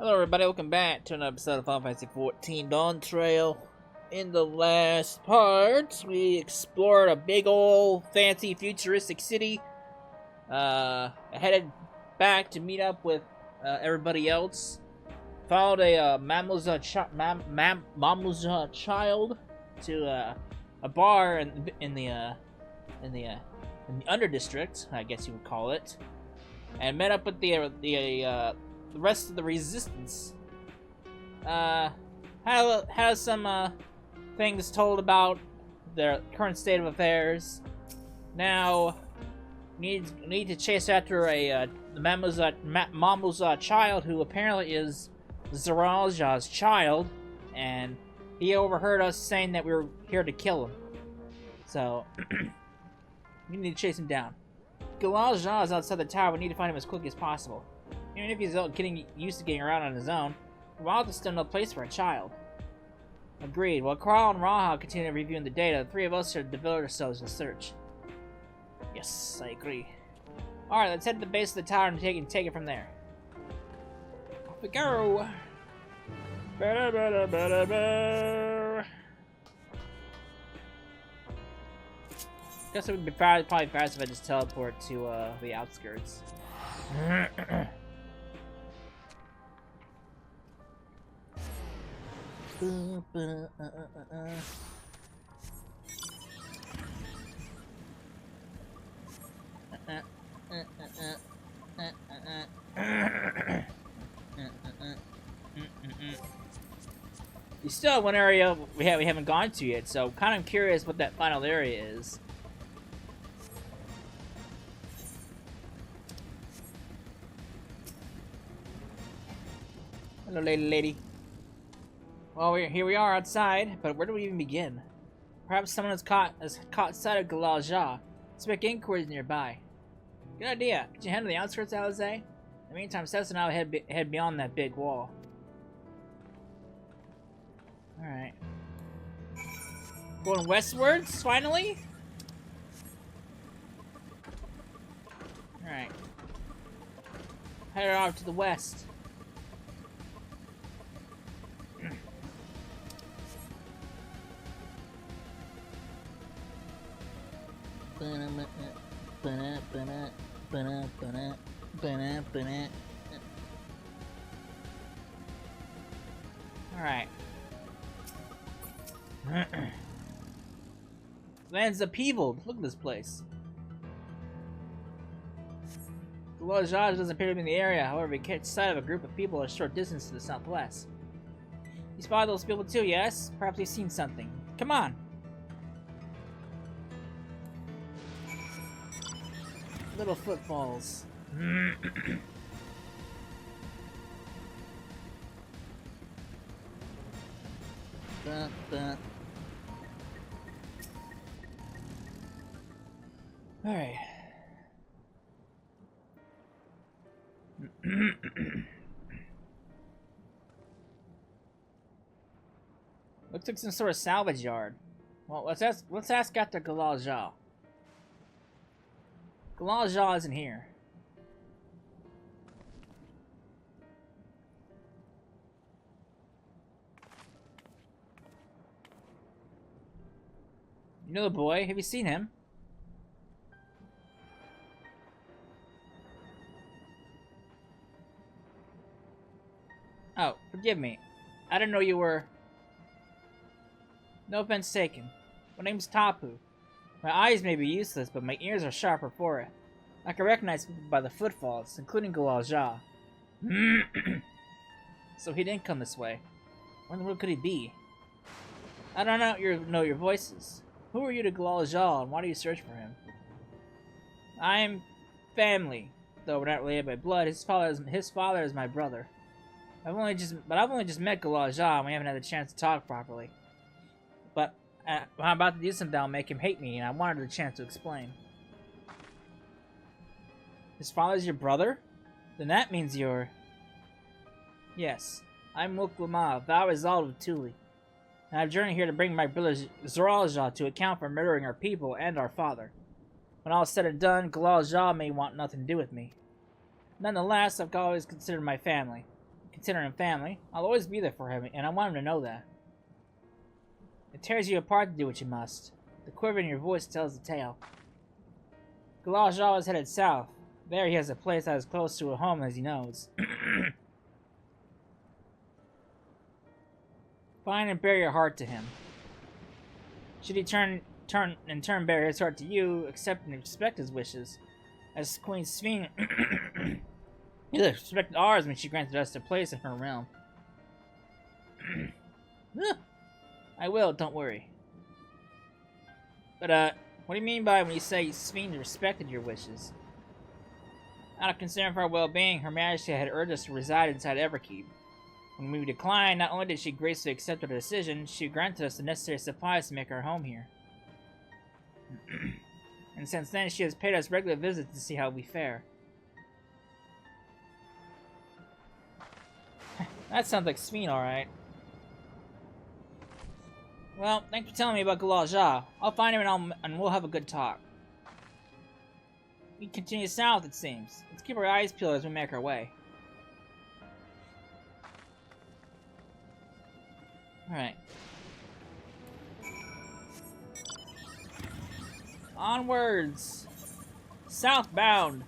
Hello everybody, welcome back to another episode of Final Fantasy XIV Dawntrail. In the last part, we explored a big old fancy futuristic city. Headed back to meet up with everybody else. Followed a Mamool Ja child to a bar in the under district, I guess you would call it, and met up with the rest of the resistance. Has some things told about their current state of affairs. Now need to chase after the Mamool Ja child, who apparently is Mamool Ja's child, and he overheard us saying that we were here to kill him. So we need to chase him down. Mamool Ja is outside the tower. We need to find him as quickly as possible. Even if he's getting used to getting around on his own, the wild is still no place for a child. Agreed. While Carl and Raha continue reviewing the data, the three of us should devote ourselves to the search. Yes, I agree. Alright, let's head to the base of the tower and take it from there. Off we go! Guess it would be probably faster if I just teleport to the outskirts. You still have one area we haven't gone to yet, so kind of curious what that final area is. Hello, lady. Well, here we are outside, but where do we even begin? Perhaps someone has caught sight of Mamool Ja. Let's make inquiries nearby. Good idea. Could you handle the outskirts, Alize? In the meantime, Seth and I will head beyond that big wall. Alright. Going westwards, finally? Alright. Head off to the west. Alright. Land's upheaval. Look at this place. Mamool Ja doesn't appear to be in the area, however, he catch sight of a group of people at a short distance to the southwest. You spotted those people too, yes? Perhaps you've seen something. Come on! Little footfalls. Alright. Looks like some sort of salvage yard. Well, let's ask after Mamool Ja. Mamool Ja isn't here. You know the boy? Have you seen him? Oh, forgive me. I didn't know you were... No offense taken. My name's Tapu. My eyes may be useless, but my ears are sharper for it. I can recognize people by the footfalls, including Mamool Ja. So he didn't come this way. Where in the world could he be? I don't know your voices. Who are you to Mamool Ja, and why do you search for him? I'm family, though we're not related by blood. His father is my brother. I've only just met Mamool Ja, and we haven't had the chance to talk properly. But I'm about to do something that'll make him hate me, and I wanted a chance to explain. His father's your brother? Then that means you're... Yes, I'm Muklama, thou result of Tuli. And I've journeyed here to bring my brother Mamool Ja to account for murdering our people and our father. When all is said and done, Mamool Ja may want nothing to do with me. Nonetheless, I've always considered my family. consider him family. I'll always be there for him, and I want him to know that. It tears you apart to do what you must. The quiver in your voice tells the tale. Galal Ja is headed south. There he has a place that is close to a home as he knows. Find and bear your heart to him. Should he turn bear his heart to you, accept and respect his wishes. As Queen Sveen, he respected ours when she granted us a place in her realm. I will, don't worry. But, what do you mean by when you say Sveen respected your wishes? Out of concern for our well-being, Her Majesty had urged us to reside inside Everkeep. When we declined, not only did she gracefully accept our decision, she granted us the necessary supplies to make our home here. And since then, she has paid us regular visits to see how we fare. That sounds like Sveen, alright. Well, thanks for telling me about Galal Ja. I'll find him and we'll have a good talk. We continue south, it seems. Let's keep our eyes peeled as we make our way. Alright. Onwards! Southbound!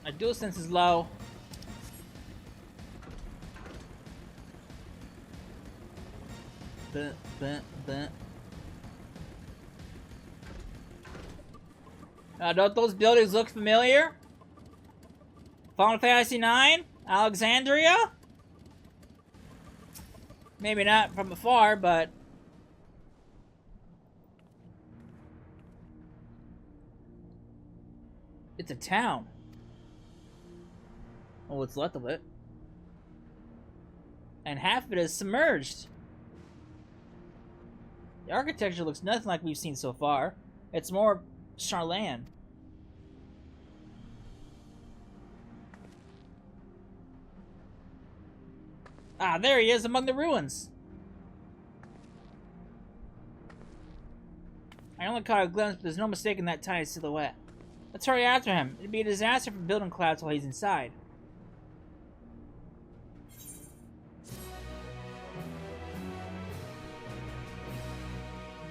My dual sense is low. Don't those buildings look familiar? Final Fantasy IX? Alexandria? Maybe not from afar, but... It's a town. Oh, what's left of it. And half of it is submerged. The architecture looks nothing like we've seen so far. It's more Charlan. Ah, there he is among the ruins. I only caught a glimpse, but there's no mistaking that tiny silhouette. Let's hurry after him. It'd be a disaster for building clouds while he's inside.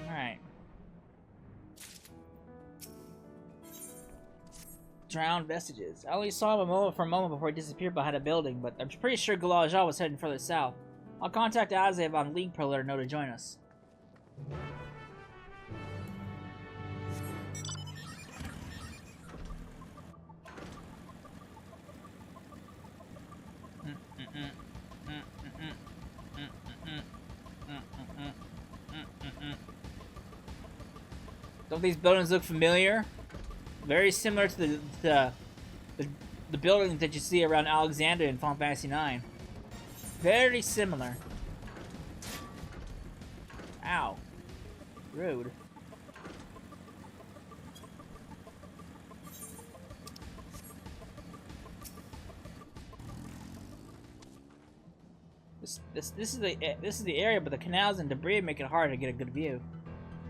Alright. Drowned vestiges. I only saw him for a moment before he disappeared behind a building, but I'm pretty sure Galal Ja was heading further south. I'll contact XIV on League Pro, let her know to join us. Don't these buildings look familiar? Very similar to the buildings that you see around Alexandria in Final Fantasy IX. Very similar. Ow. Rude. This is the area, but the canals and debris make it hard to get a good view.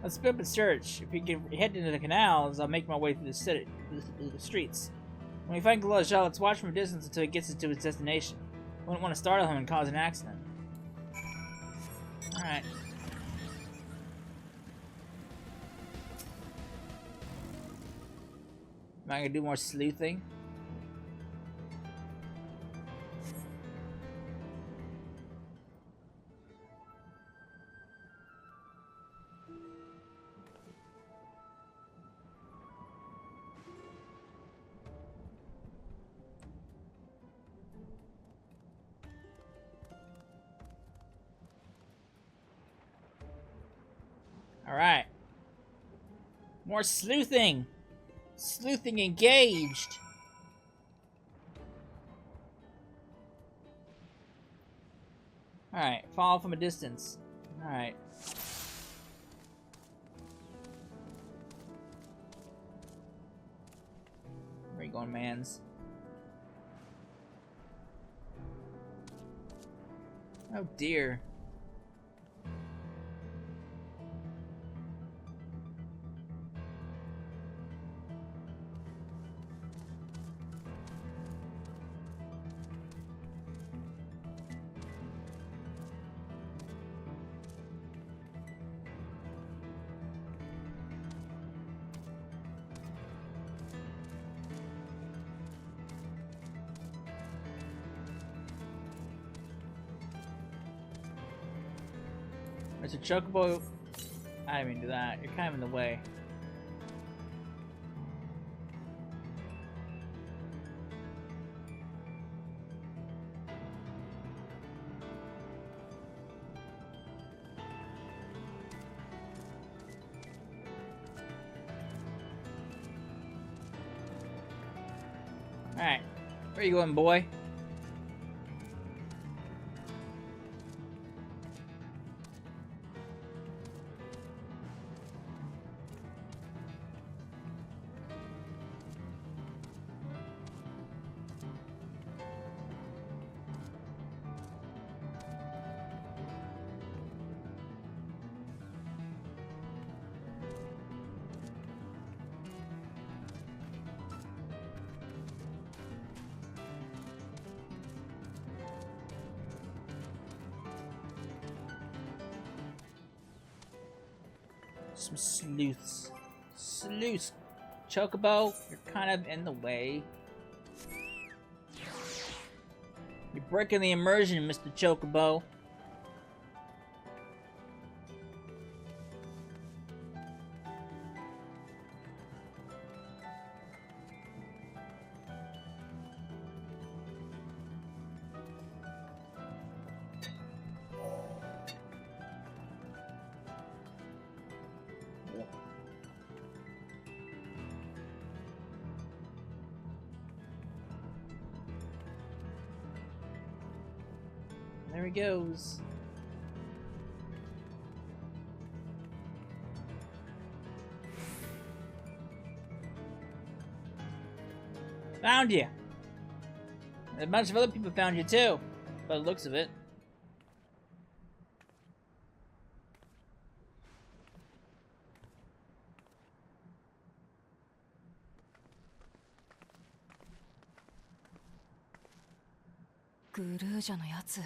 Let's split up and search. If we can head into the canals, I'll make my way through the streets. When we find Galal Ja, let's watch from a distance until he gets to his destination. We wouldn't want to startle him and cause an accident. Alright. Am I gonna do more sleuthing? Alright. More sleuthing! Sleuthing engaged! Alright, follow from a distance. Alright. Where you going, mans? Oh dear. Mr. Chocobo, I didn't mean to do that. You're kind of in the way. Alright, where you going, boy? Some sleuths. Sleuths. Chocobo, you're kind of in the way. You're breaking the immersion, Mr. Chocobo. There he goes. Found you. A bunch of other people found you too, by the looks of it. XIVのやつ、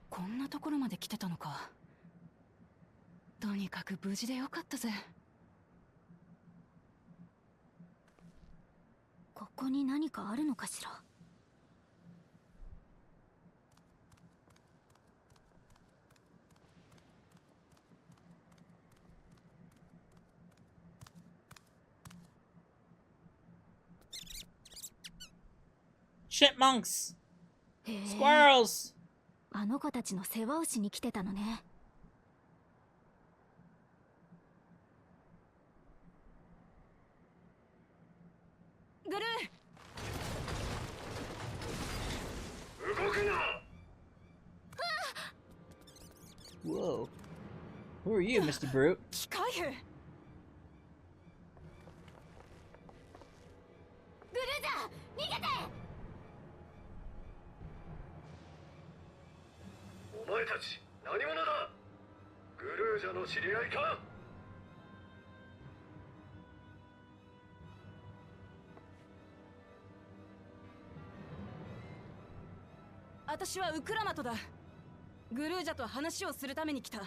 こんなところまで来てたのか。とにかく無事でよかったぜ。ここに何かあるのかしら。Chipmunks! Squirrels! あの子たちの世話をしに来てたのね。グルー、動くな。Whoa. Who are you, Mr. Brute? 機械兵。グルージャー、逃げて。お前たち何者だ。グルージャの知り合いか。私はウクラマトだ。グルージャと話をするために来た。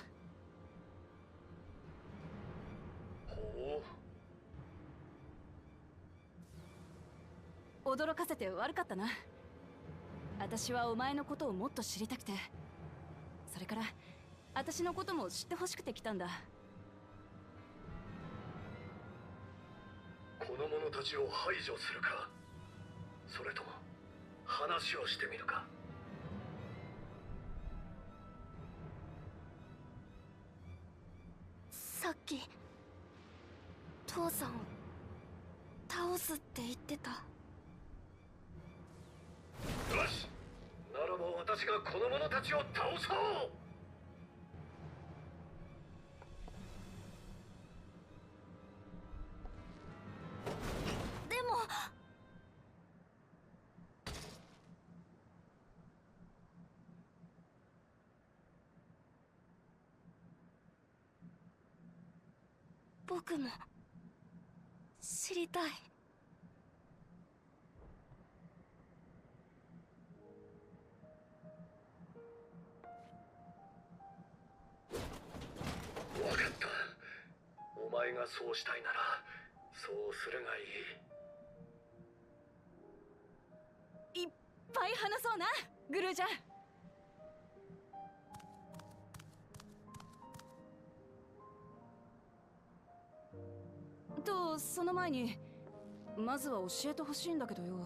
ほう。驚かせて悪かったな。私はお前のことをもっと知りたくて、それから私のことも知ってほしくて来たんだ。この者たちを排除するか、それとも話をしてみるか。さっき父さんを倒すって言ってた。よし、ならば私がこの者たちを倒そう。でも僕も知りたい。わかった。お前がそうしたいならそうするがいい。いっぱい話そうな、グルージャ。とその前にまずは教えてほしいんだけどよ。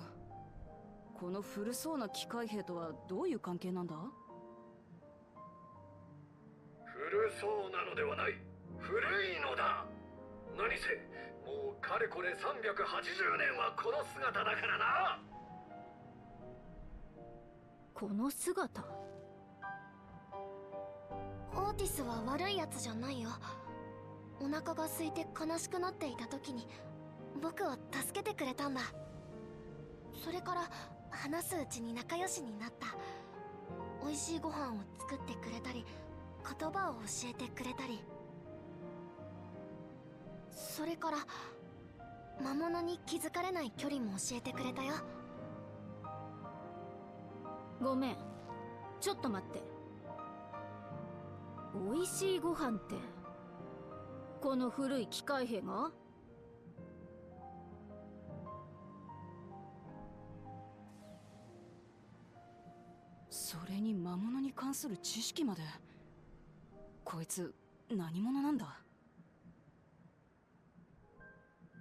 この古そうな機械兵とはどういう関係なんだ？古そうなのではない。古いのだ。何せもうかれこれ380年はこの姿だからな。この姿。オーティスは悪いやつじゃないよ。お腹が空いて悲しくなっていた時に僕を助けてくれたんだ。それから話すうちに仲良しになった。美味しいご飯を作ってくれたり言葉を教えてくれたり、それから魔物に気づかれない距離も教えてくれたよ。ごめん、ちょっと待って。美味しいご飯ってこの古い機械兵が？それに魔物に関する知識まで。こいつ何者なんだ？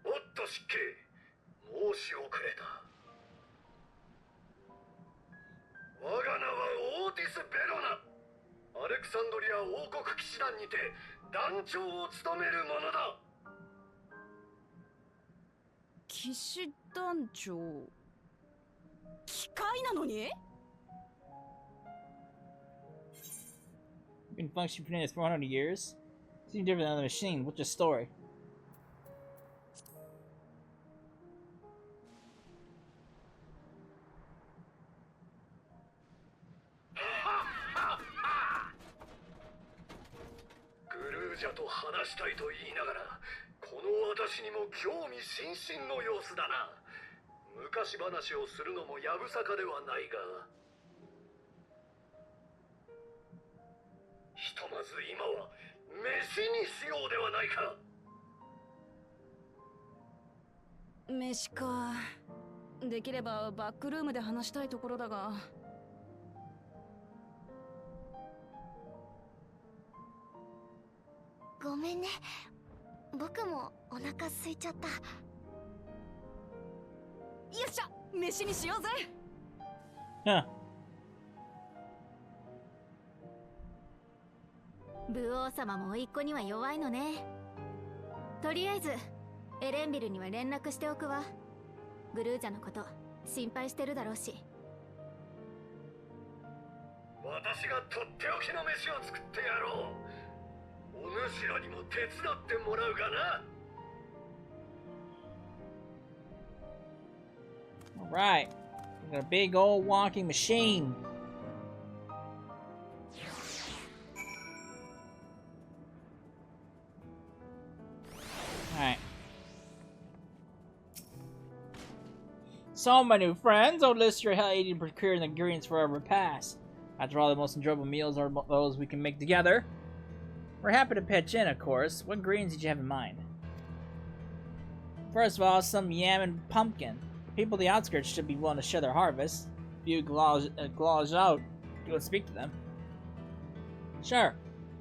おっと失敬、申し遅れた。我が名はオーティス・ベロナ。アレクサンドリア王国騎士団にて団長を務める者だ。騎士団長、機械なのにBeen functioning for nearly 400 years. Seems different than the machine. What's your story? Guruja と話したいと言いながら、この私にも興味津々の様子だな。昔話をするのもやぶさかではないが、ひとまず今は飯にしようではないか。飯か。できればバックルームで話したいところだが。ごめんね、僕もお腹空いちゃった。よっしゃ、飯にしようぜ。Huh. 武王様も甥っ子には弱いのね。とりあえずエレンビルには連絡しておくわ。グルージャのこと心配してるだろうし。私がとっておきの飯を作ってやろう。お主らにも手伝ってもらうがな。Alright. We got a big old walking machine. Alright. So, my new friends, I'll list your aid in procuring the ingredients for our repast. After all, the most enjoyable meals are those we can make together. We're happy to pitch in, of course. What ingredients did you have in mind? First of all, some yam and pumpkin. People on the outskirts should be willing to share their harvest. If you glaz out, go and speak to them. Sure.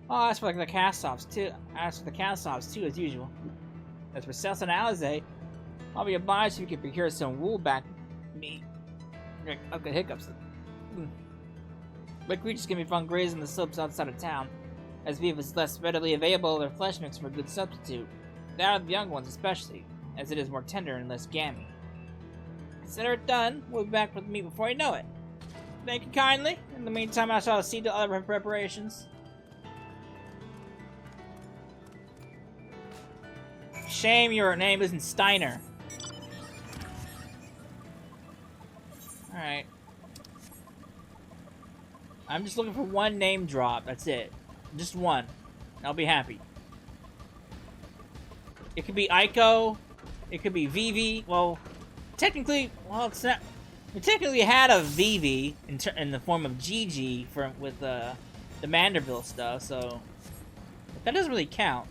I'll ask for the cast-offs too. As usual. As for Cess and Alize, I'll be obliged if you can procure some wool back meat. Okay, hiccups. But creatures can be found grazing the slopes outside of town. As beef is less readily available, their flesh makes for a good substitute. That of the young ones especially, as it is more tender and less gammy. Consider it done. We'll be back with the meat before you know it. Thank you kindly. In the meantime, I shall see to other preparations. Shame your name isn't Steiner. Alright. I'm just looking for one name drop. That's it. Just one. I'll be happy. It could be Aiko. It could be Vivi. Well, technically, well, it's not. We technically had a Vivi in the form of Gigi with the Manderville stuff, so that doesn't really count.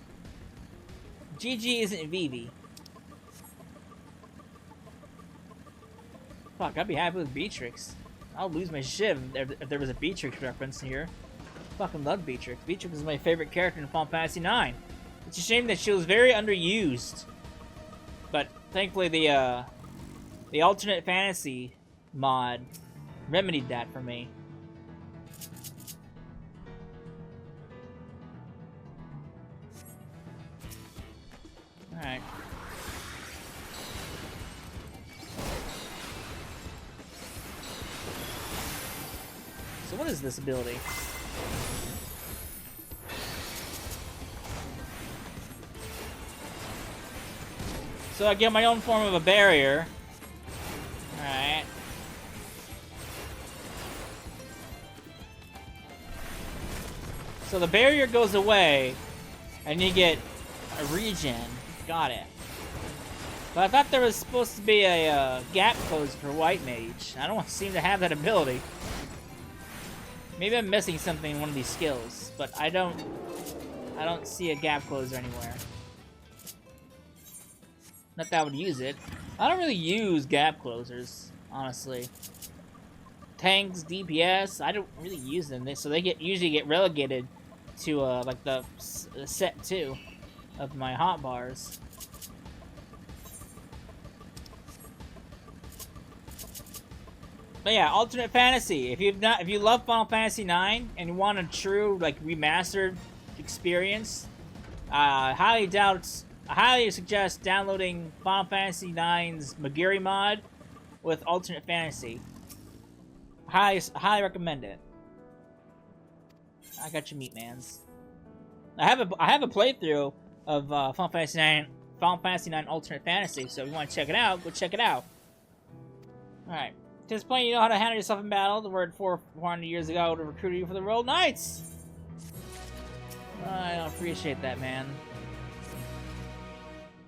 Gigi isn't Vivi. Fuck, I'd be happy with Beatrix. I'll lose my shit if there was a Beatrix reference here. Fucking love Beatrix. Beatrix is my favorite character in Final Fantasy IX. It's a shame that she was very underused. Thankfully, the alternate fantasy mod remedied that for me. Alright. So what is this ability? So I get my own form of a barrier. Alright. So the barrier goes away, and you get a regen. Got it. But I thought there was supposed to be a gap close for White Mage. I don't seem to have that ability. Maybe I'm missing something in one of these skills, but I don't see a gap closer anywhere. Not that I would use it. I don't really use gap closers, honestly. Tanks, DPS, I don't really use them. So they usually get relegated to like the set 2 of my hotbars. But yeah, alternate fantasy. If you love Final Fantasy IX and you want a true like remastered experience, I highly suggest downloading Final Fantasy IX's Magiri mod with alternate fantasy. Highly recommend it. I got your meat, mans. I have a playthrough of Final Fantasy IX alternate fantasy. So if you want to check it out, go check it out. All right. To this point, you know how to handle yourself in battle. The word 400 years ago to recruit you for the Royal Knights. I don't appreciate that, man.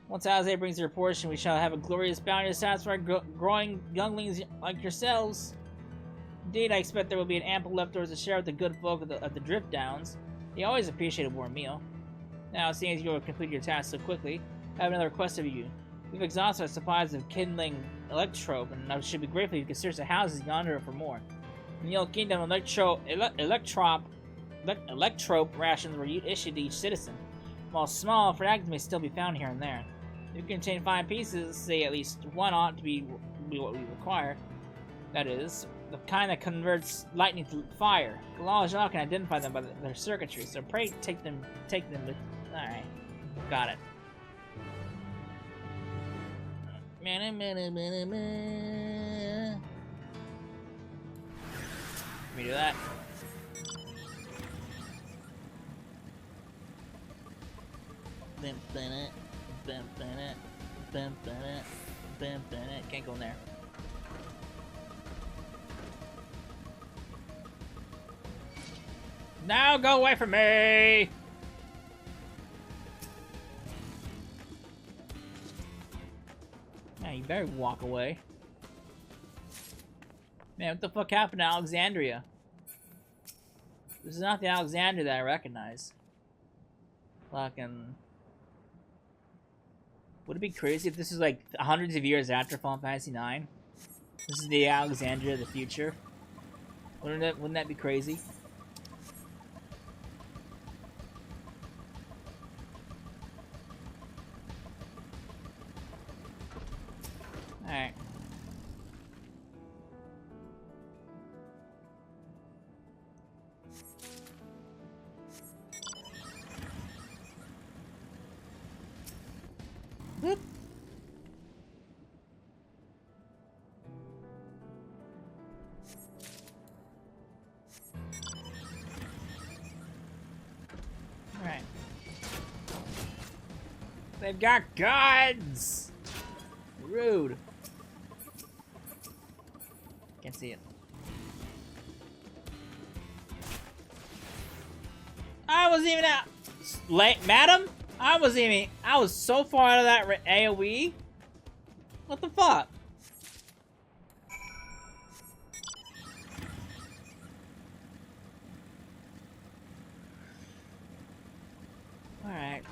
Once Alzay brings the portion, we shall have a glorious bounty to satisfy growing younglings like yourselves. Indeed, I expect there will be an ample leftovers to share with the good folk of the Drift Downs. They always appreciate a warm meal. Now, seeing as you have completed your task so quickly, I have another request of you. We've exhausted our supplies of kindling electrope, and I should be grateful if you could search the houses yonder for more. In the Old Kingdom, electrope rations were issued to each citizen. While small, fragments may still be found here and there. If you contain 5 pieces, say at least one ought to be what we require. That is, the kind that converts lightning to fire. Galal Ja can identify them by their circuitry, so pray take them with... Alright, got it. Let me do that. Can't go in there. Now go away from me! Yeah, you better walk away. Man, what the fuck happened to Alexandria? This is not the Alexandria that I recognize. Fucking... Would it be crazy if this is like hundreds of years after Final Fantasy IX? This is the Alexandria of the future? Wouldn't that be crazy? Alright. Whoop. Alright. They've got guns! Rude. Can't see it. I wasn't even out. Madam? I was so far out of that AoE. What the fuck? Alright.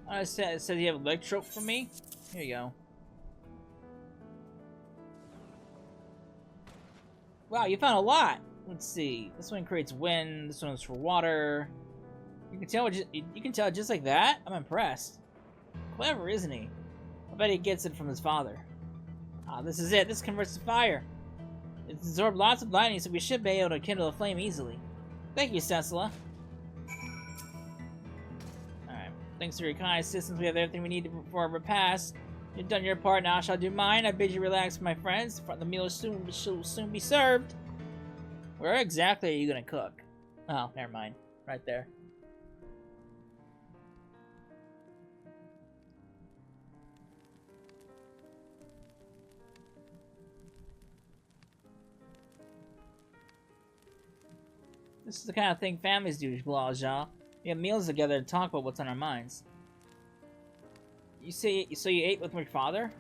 I said you have electrope for me? Here you go. Wow, you found a lot. Let's see. This one creates wind. This one's for water. You can tell. You can tell just like that. I'm impressed. Clever, isn't he? I bet he gets it from his father. Ah, this is it. This converts to fire. It's absorbed lots of lightning, so we should be able to kindle a flame easily. Thank you, Cecila. Alright. Thanks for your kind assistance. We have everything we need for our repast. You've done your part, now I shall do mine. I bid you relax, my friends. The meal will soon be served. Where exactly are you going to cook? Oh, never mind. Right there. This is the kind of thing families do, Mamool Ja. We have meals together to talk about what's on our minds. You say, so you ate with my father?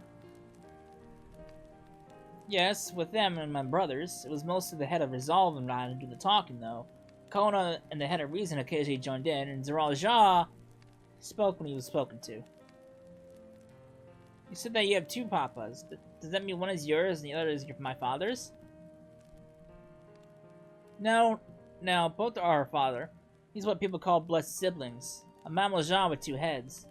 Yes, with them and my brothers. It was mostly the head of Resolve and I to do the talking, though. Kona and the head of Reason occasionally joined in, and Mamool Ja spoke when he was spoken to. You said that you have two papas. Does that mean one is yours and the other is my father's? No, both are our father. He's what people call blessed siblings. A Mamool Ja with two heads.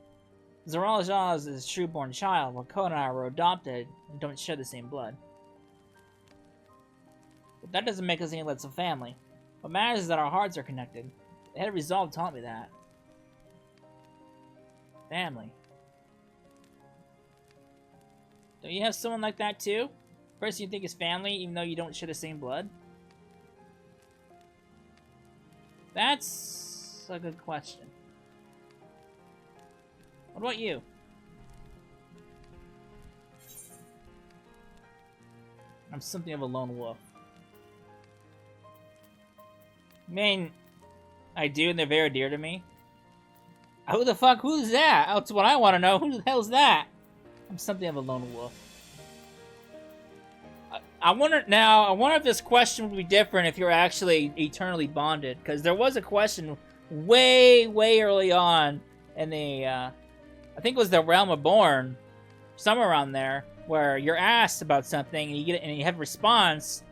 Mamool Ja is his true-born child, while Kona and I were adopted and don't share the same blood. But that doesn't make us any less a family. What matters is that our hearts are connected. The head of Resolve taught me that. Family. Don't you have someone like that too? A person you think is family, even though you don't share the same blood? That's a good question. What about you? I'm something of a lone wolf. I mean, I do, and they're very dear to me. Who's that? That's what I want to know. Who the hell's that? I'm something of a lone wolf. I wonder if this question would be different if you're actually eternally bonded, because there was a question way early on in the, I think it was the Realm of Born, somewhere around there, where you're asked about something and you have a response,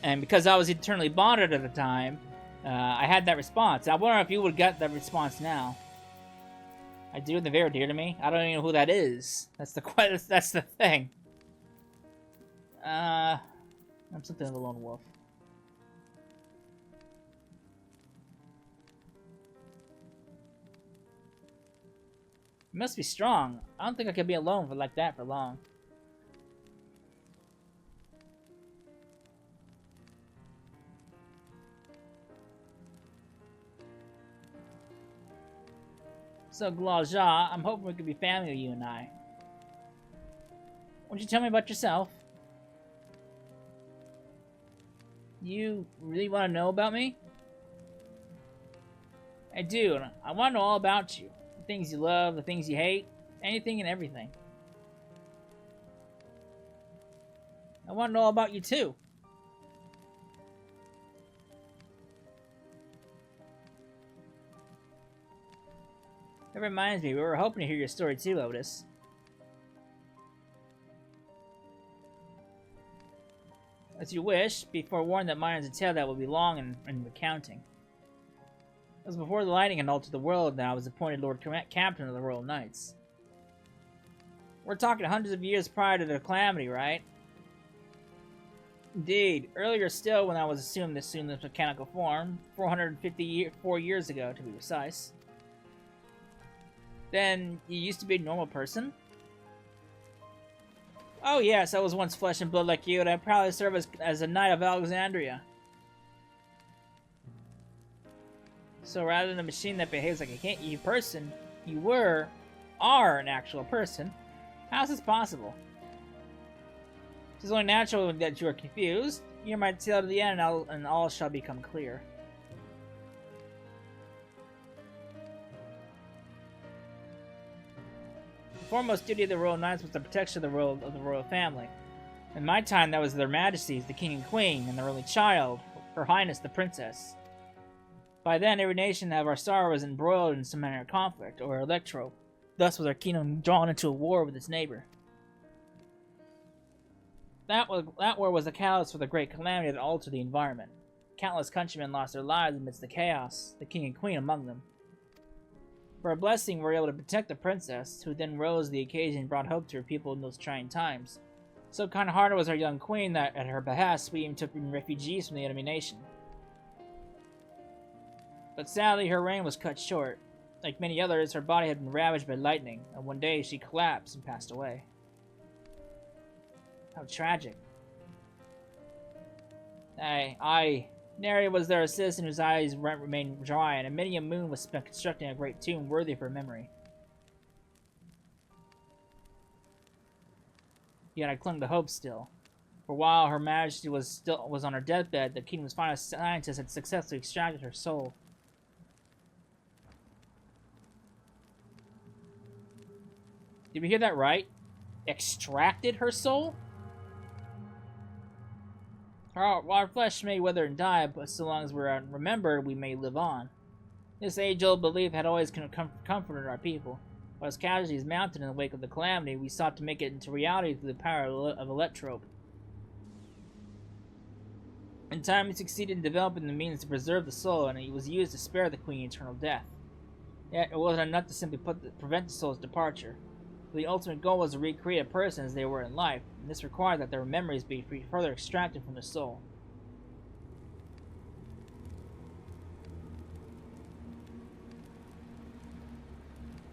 and because I was eternally bonded at the time, I had that response. I wonder if you would get that response now. I do, and they're very dear to me. I don't even know who that is. That's the thing. I'm something of a lone wolf. You must be strong. I don't think I can be alone like that for long. So, Mamool Ja, I'm hoping we could be family, you and I. Won't you tell me about yourself? You really want to know about me? I do. I want to know all about you. The things you love, the things you hate, anything and everything. I want to know all about you too. That reminds me, we were hoping to hear your story too, Otis. As you wish, be forewarned that mine is a tale that will be long in recounting. It was before the lightning had altered the world that I was appointed Lord Captain of the Royal Knights. We're talking hundreds of years prior to the calamity, right? Indeed. Earlier still, when I was assumed this mechanical form, 454 years ago, to be precise. Then, you used to be a normal person? Oh yes, I was once flesh and blood like you, and I'd probably serve as a knight of Alexandria. So rather than a machine that behaves like a person, you are an actual person. How is this possible? It is only natural that you are confused. Hear my tale to the end, and all shall become clear. The foremost duty of the Royal Knights was the protection of the royal family. In my time, that was their Majesties, the King and Queen, and their only child, Her Highness the Princess. By then, every nation of our star was embroiled in some manner of conflict, or electro. Thus was our kingdom drawn into a war with its neighbor. That war was the catalyst for the great calamity that altered the environment. Countless countrymen lost their lives amidst the chaos, the king and queen among them. For a blessing, we were able to protect the princess, who then rose to the occasion and brought hope to her people in those trying times. So kind-hearted was our young queen that, at her behest, we even took in refugees from the enemy nation. But sadly, her reign was cut short. Like many others, her body had been ravaged by lightning, and one day she collapsed and passed away. How tragic. Neri was their assistant whose eyes remained dry, and many a moon was spent constructing a great tomb worthy of her memory. Yet I clung to hope still. For while Her Majesty was on her deathbed, the kingdom's finest scientists had successfully extracted her soul. Did we hear that right? Extracted her soul? Our flesh may wither and die, but so long as we're remembered, we may live on. This age-old belief had always comforted our people. But as casualties mounted in the wake of the calamity, we sought to make it into reality through the power of electrope. In time, we succeeded in developing the means to preserve the soul, and it was used to spare the queen eternal death. Yet, it wasn't enough to simply prevent the soul's departure. The ultimate goal was to recreate a person as they were in life, and this required that their memories be further extracted from the soul.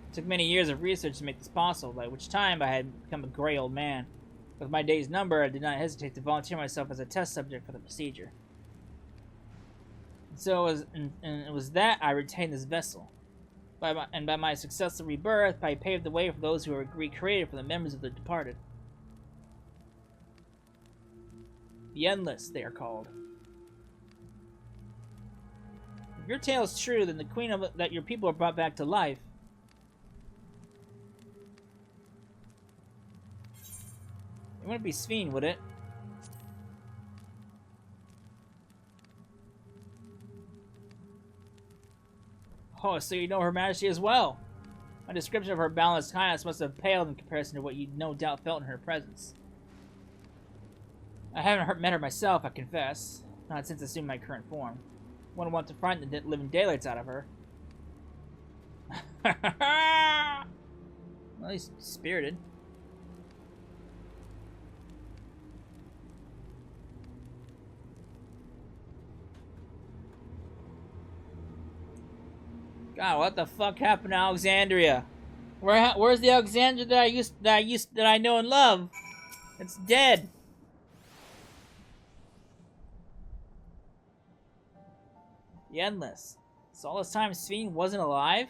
It took many years of research to make this possible, by which time I had become a gray old man. With my days numbered, I did not hesitate to volunteer myself as a test subject for the procedure. And it was that I retained this vessel. By my successful rebirth, I paved the way for those who were recreated for the memories of the departed. The Endless, they are called. If your tale is true, then the queen that your people are brought back to life. It wouldn't be Sveen, would it? Oh, so you know Her Majesty as well. My description of her balanced highness must have paled in comparison to what you no doubt felt in her presence. I haven't met her myself, I confess. Not since assuming my current form. Wouldn't want to frighten the living daylights out of her. Well, he's spirited. God, what the fuck happened to Alexandria? Where's the Alexandria that I know and love? It's dead. The Endless. So all this time Sveen wasn't alive?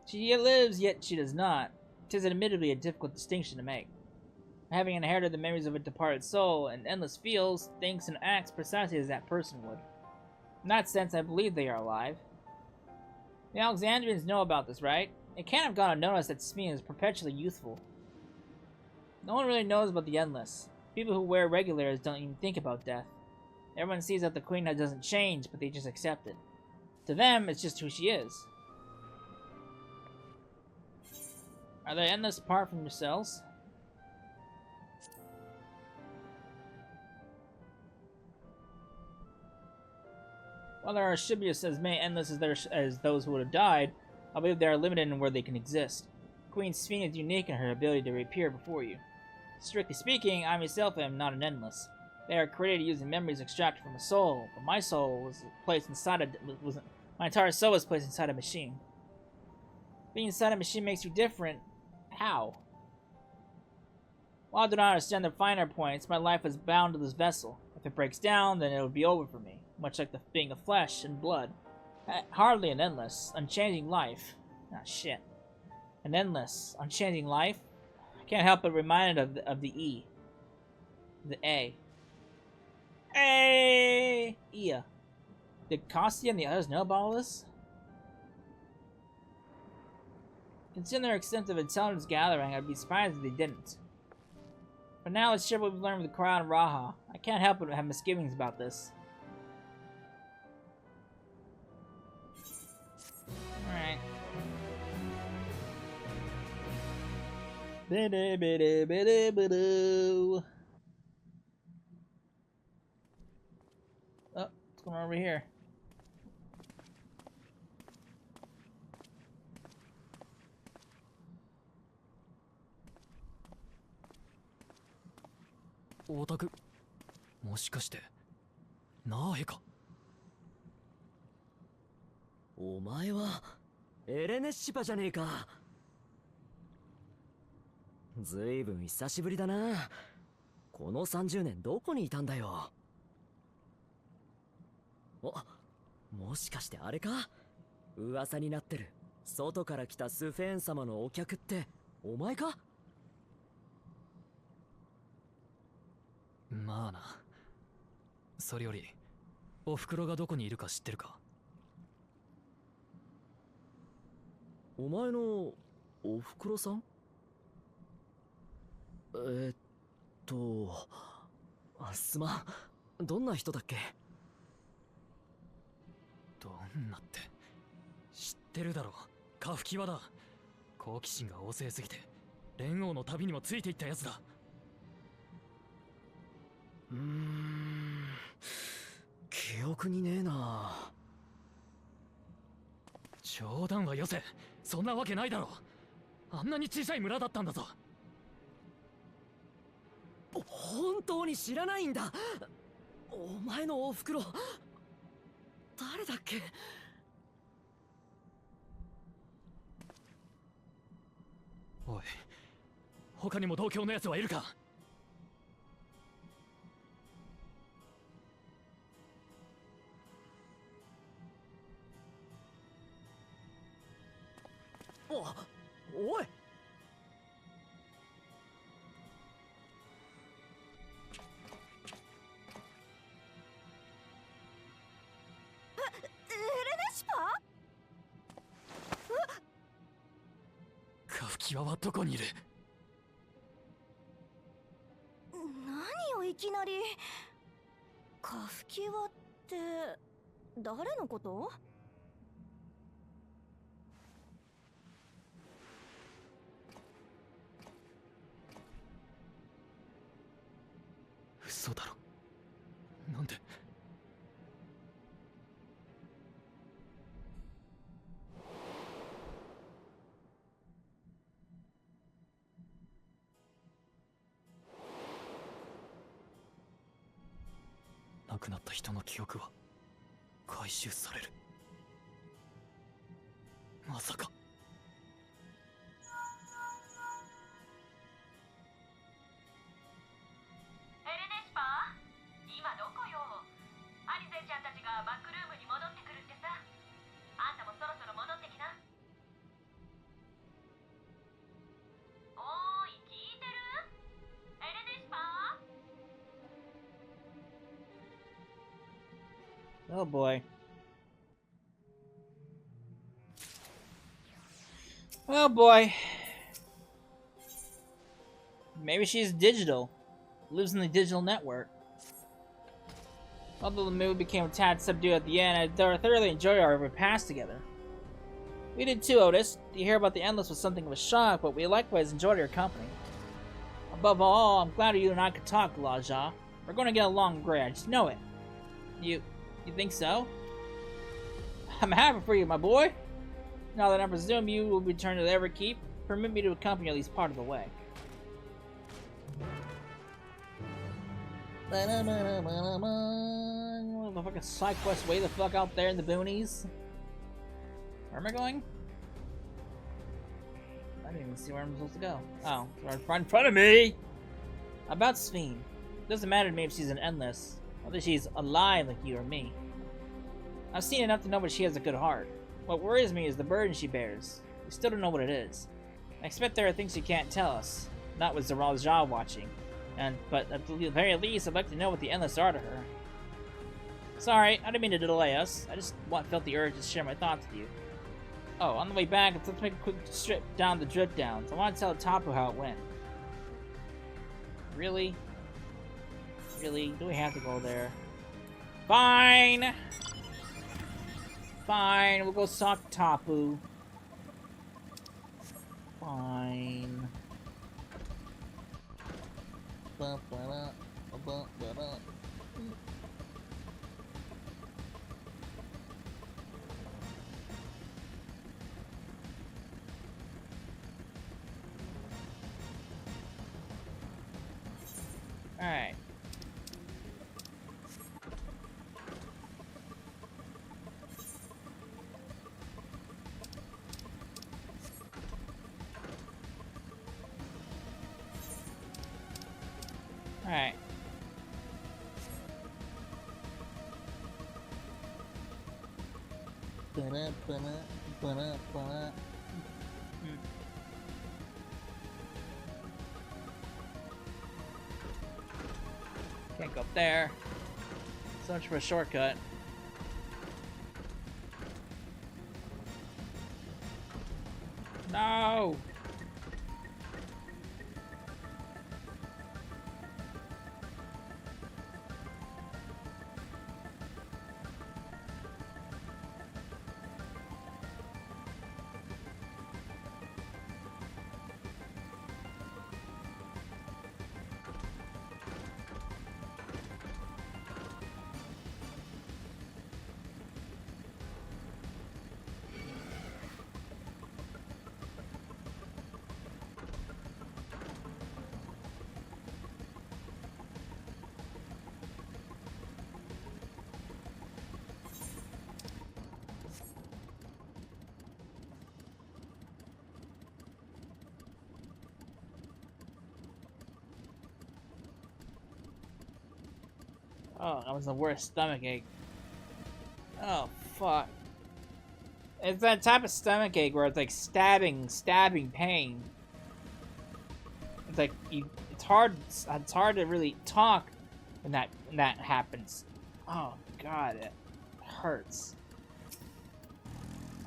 She lives, yet she does not. 'Tis admittedly a difficult distinction to make. Having inherited the memories of a departed soul, an Endless feels, thinks, and acts precisely as that person would. In that sense, I believe they are alive. The Alexandrians know about this, right? It can't have gone unnoticed that Sveen is perpetually youthful. No one really knows about the Endless. People who wear regulars don't even think about death. Everyone sees that the queen doesn't change, but they just accept it. To them, it's just who she is. Are they Endless apart from yourselves? While there should be as many Endless as those who would have died, I believe they are limited in where they can exist. Queen Sveen is unique in her ability to reappear before you. Strictly speaking, I myself am not an Endless. They are created using memories extracted from a soul, but my soul was placed inside my entire soul was placed inside a machine. Being inside a machine makes you different. How? While I do not understand the finer points, my life is bound to this vessel. If it breaks down, then it would be over for me. Much like being of flesh and blood. Hardly an Endless, unchanging life. Ah, shit. An Endless, unchanging life? I can't help but reminded of the E. The A. A. Ia. Did Kostia and the others know about all this? Considering their extensive intelligence gathering, I'd be surprised if they didn't. But now let's share what we've learned with the Crown Raha. I can't help but have misgivings about this. Alright. Biddy-biddy-biddy-bidoo. Oh, what's going on over here?オタクもしかしてナーヘか。お前はエレネッシパじゃねえか。ずいぶん久しぶりだな。この30年どこにいたんだよ。もしかしてあれか。噂になってる外から来たスフェーン様のお客ってお前か。まあな。それよりおふくろがどこにいるか知ってるか。お前のおふくろさん？すまん。どんな人だっけ？どんなって知ってるだろ。カフキワだ。好奇心が旺盛すぎて連王の旅にもついていったやつだ。記憶にねえな。冗談はよせ。そんなわけないだろ。あんなに小さい村だったんだぞ。本当に知らないんだ。お前のおふくろ誰だっけ？おい、他にも同郷のやつはいるか？おい。カフキワはどこにいる？何をいきなり。カフキワって誰のこと？嘘だろ。なんで？亡くなった人の記憶は回収される。まさか。エレネシパー、今どこよ。アリゼちゃんたちがバックルームに戻ってくるってさ。あんたもそろそろ戻ってきな。おーい、聞いてる？エレネシパー。Oh boy. Oh boy. Maybe she's digital. Lives in the digital network. Although the mood became a tad subdued at the end, I thoroughly enjoyed our repast together. We did too, Otis. To hear about the Endless was something of a shock, but we likewise enjoyed your company. Above all, I'm glad you and I could talk, Ja. We're going to get along great, I just know it. You think so? I'm happy for you, my boy. Now that I presume you will return to the Everkeep, permit me to accompany you at least part of the way. The fucking side quest way the fuck out there in the boonies. Where am I going? I didn't even see where I'm supposed to go. Oh, right in front of me! About Sphene. It doesn't matter to me if she's an Endless. Whether she's alive like you or me. I've seen enough to know that she has a good heart. What worries me is the burden she bears. We still don't know what it is. I expect there are things she can't tell us. Not with Zeral Ja watching. But at the very least, I'd like to know what the Endless are to her. Sorry, I didn't mean to delay us. I just felt the urge to share my thoughts with you. Oh, on the way back, let's make a quick trip down the drip downs. I want to tell Tapu how it went. Really? Really? Do we have to go there? Fine! Fine, we'll go talk Tapu. Fine. Alright. Alright. Can't go up there. So much for a shortcut. No! Oh, that was the worst stomach ache. Oh, fuck. It's that type of stomach ache where it's like stabbing pain. It's like it's hard to really talk when that happens. Oh god, it hurts.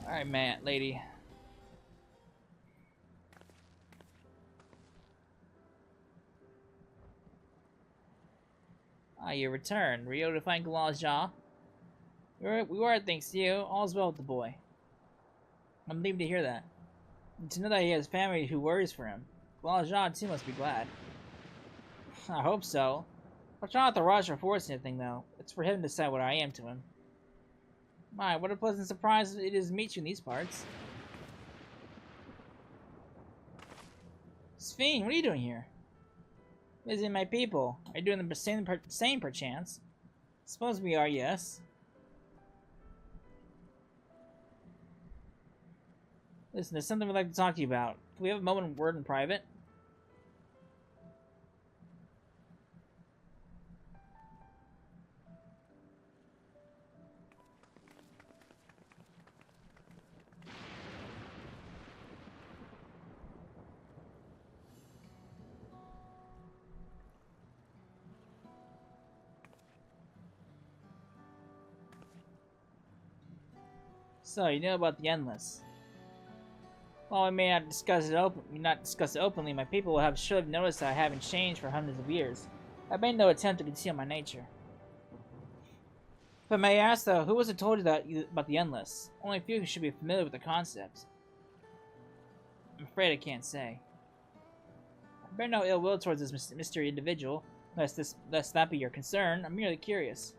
All right, man, lady. Ah, you returned. Were you able to find Mamool Ja? We were, thanks to you. All's well with the boy. I'm relieved to hear that. And to know that he has family who worries for him. Mamool Ja too must be glad. I hope so. I'll try not to rush or force anything, though. It's for him to decide what I am to him. My, what a pleasant surprise it is to meet you in these parts. XIV, what are you doing here? Visiting my people. Are you doing the same perchance? Suppose we are, yes. Listen, there's something we'd like to talk to you about. Can we have a moment of word in private? So, you know about the Endless. While we may not discuss it openly, my people will have surely noticed that I haven't changed for hundreds of years. I've made no attempt to conceal my nature. But may I ask, though, who was it told you about the Endless? Only a few who should be familiar with the concept. I'm afraid I can't say. I bear no ill will towards this mystery individual, lest that be your concern. I'm merely curious.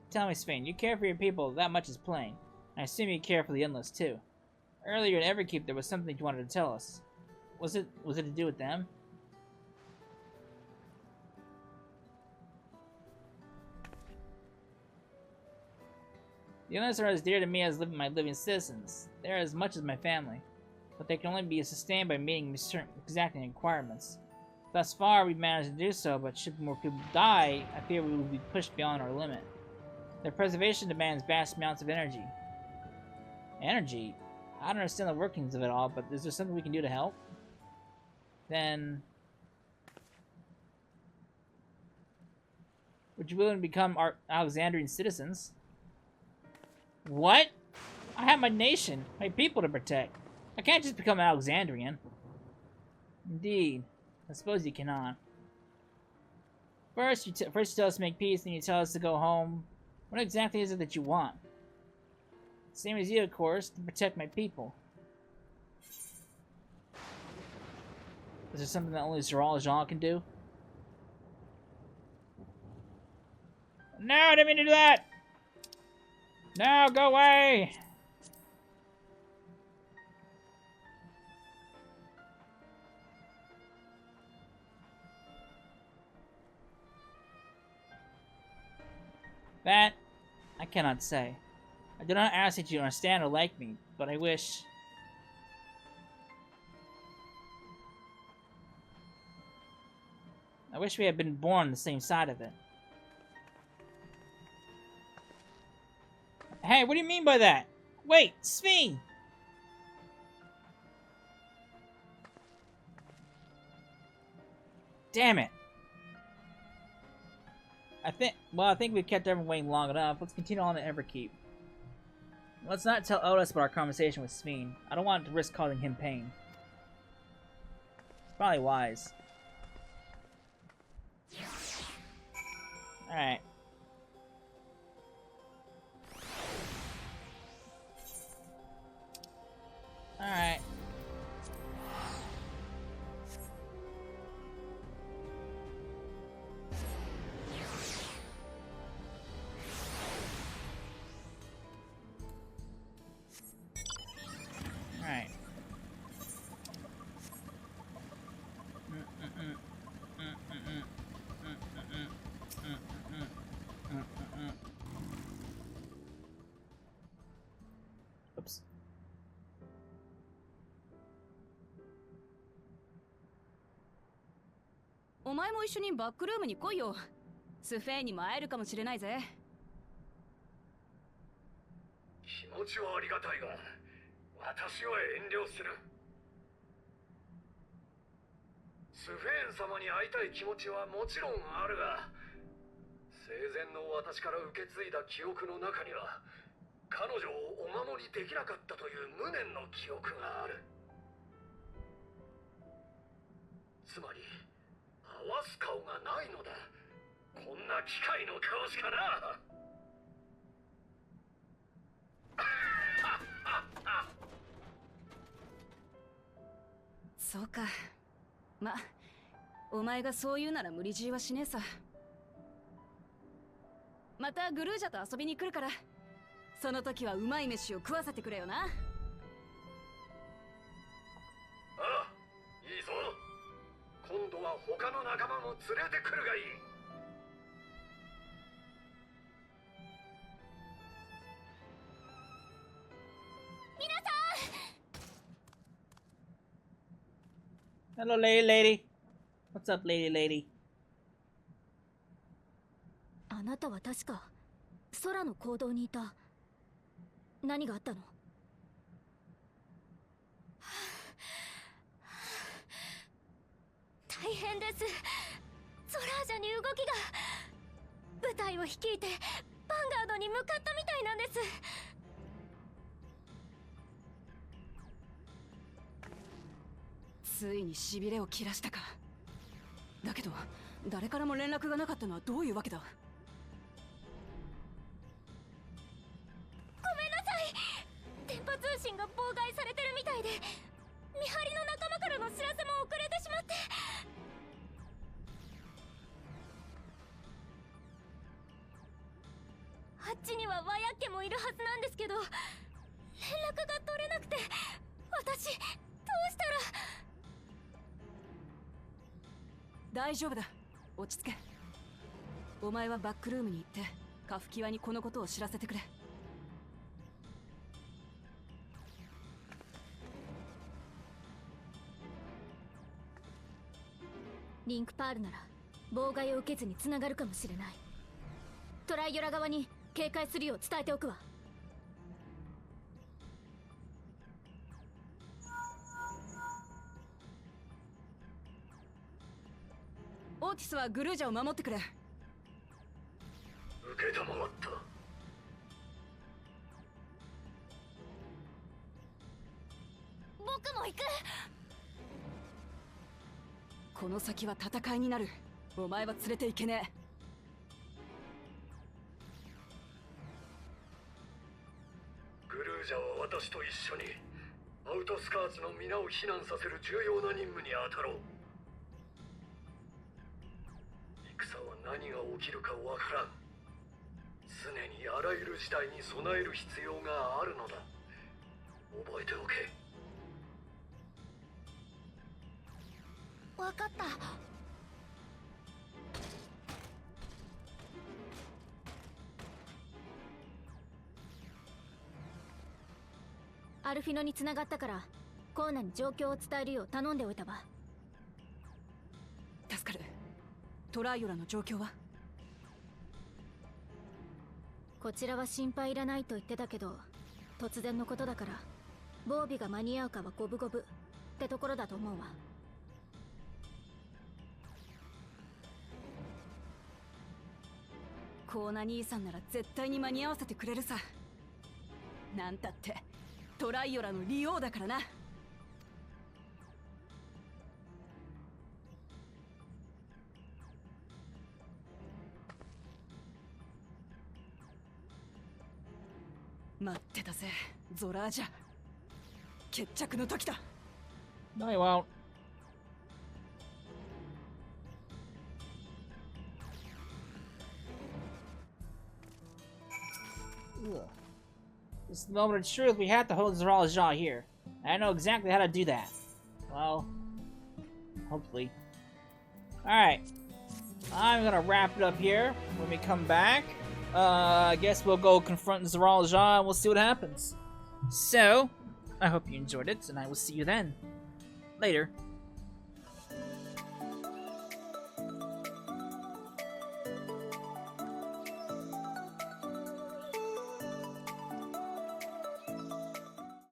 Tell me, XIV, you care for your people, that much is plain. I assume you care for the Endless, too. Earlier in Everkeep, there was something you wanted to tell us. Was it to do with them? The Endless are as dear to me as my living citizens. They are as much as my family. But they can only be sustained by meeting certain exacting requirements. Thus far, we've managed to do so, but should more people die, I fear we will be pushed beyond our limit. Their preservation demands vast amounts of energy. Energy? I don't understand the workings of it all, but is there something we can do to help? Then... would you willing to become our Alexandrian citizens? What? I have my nation, my people to protect. I can't just become Alexandrian. Indeed. I suppose you cannot. First you tell us to make peace, then you tell us to go home. What exactly is it that you want? Same as you, of course, to protect my people. Is there something that only Jean can do? No, I didn't mean to do that! No, go away! That, I cannot say. I do not ask that you understand or like me, but I wish... I wish we had been born on the same side of it. Hey, what do you mean by that? Wait, Sveen! Damn it. I think we've kept everyone waiting long enough. Let's continue on to Everkeep. Let's not tell Otis about our conversation with Sveen. I don't want to risk causing him pain. Probably wise. Alright. Alright. Alright. Oops.お前も一緒にバックルームに来いよ。スフェーンにも会えるかもしれないぜ。気持ちはありがたいが、私は遠慮する。スフェーン様に会いたい気持ちはもちろんあるが、生前の私から受け継いだ記憶の中には、彼女をお守りできなかったという無念の記憶がある。つまり、合わす顔がないのだ。こんな機械の顔しかな。そうか。ま、お前がそう言うなら無理強いはしねえさ。またグルージャと遊びに来るから、その時はうまい飯を食わせてくれよな。ああ、いいぞ。今度は他の仲間も連れてくるがいい。皆さん Hello, lady. What's up, lady? あなたは確か空の行動にいた。何があったの？大変です。ソラージャに動きが。部隊を率いてヴァンガードに向かったみたいなんです。ついに痺れを切らしたか。だけど誰からも連絡がなかったのはどういうわけだ。ごめんなさい。電波通信が妨害されてるみたいで、見張りの仲間からの知らせも遅れてしまって。あっちにはワヤッケもいるはずなんですけど、連絡が取れなくて、私どうしたら。大丈夫だ、落ち着け。お前はバックルームに行ってカフキワにこのことを知らせてくれ。リンクパールなら妨害を受けずに繋がるかもしれない。トライヨラ側に警戒するよう伝えておくわ。オーティスはグルージャを守ってくれ。受けたまわった。僕も行く。この先は戦いになる。お前は連れて行けねえ。グルージャは私と一緒にアウトスカーツの皆を避難させる重要な任務に当たろう。戦は何が起きるかわからん。常にあらゆる事態に備える必要があるのだ。覚えておけ。わかった。アルフィノに繋がったからコーナに状況を伝えるよう頼んでおいたわ。助かる。トライオラの状況は？こちらは心配いらないと言ってたけど、突然のことだから防備が間に合うかは五分五分ってところだと思うわ。コーナ兄さんなら絶対に間に合わせてくれるさ。なんたってトライオラの利用だからな。待ってたぜ、ゾラージャ。決着の時だ。No, he won't. Ugh. This is the moment of truth. We have to hold Mamool Ja here. I know exactly how to do that. Well, hopefully. Alright. I'm gonna wrap it up here. When we come back, I guess we'll go confront Mamool Ja and we'll see what happens. So, I hope you enjoyed it, and I will see you then. Later.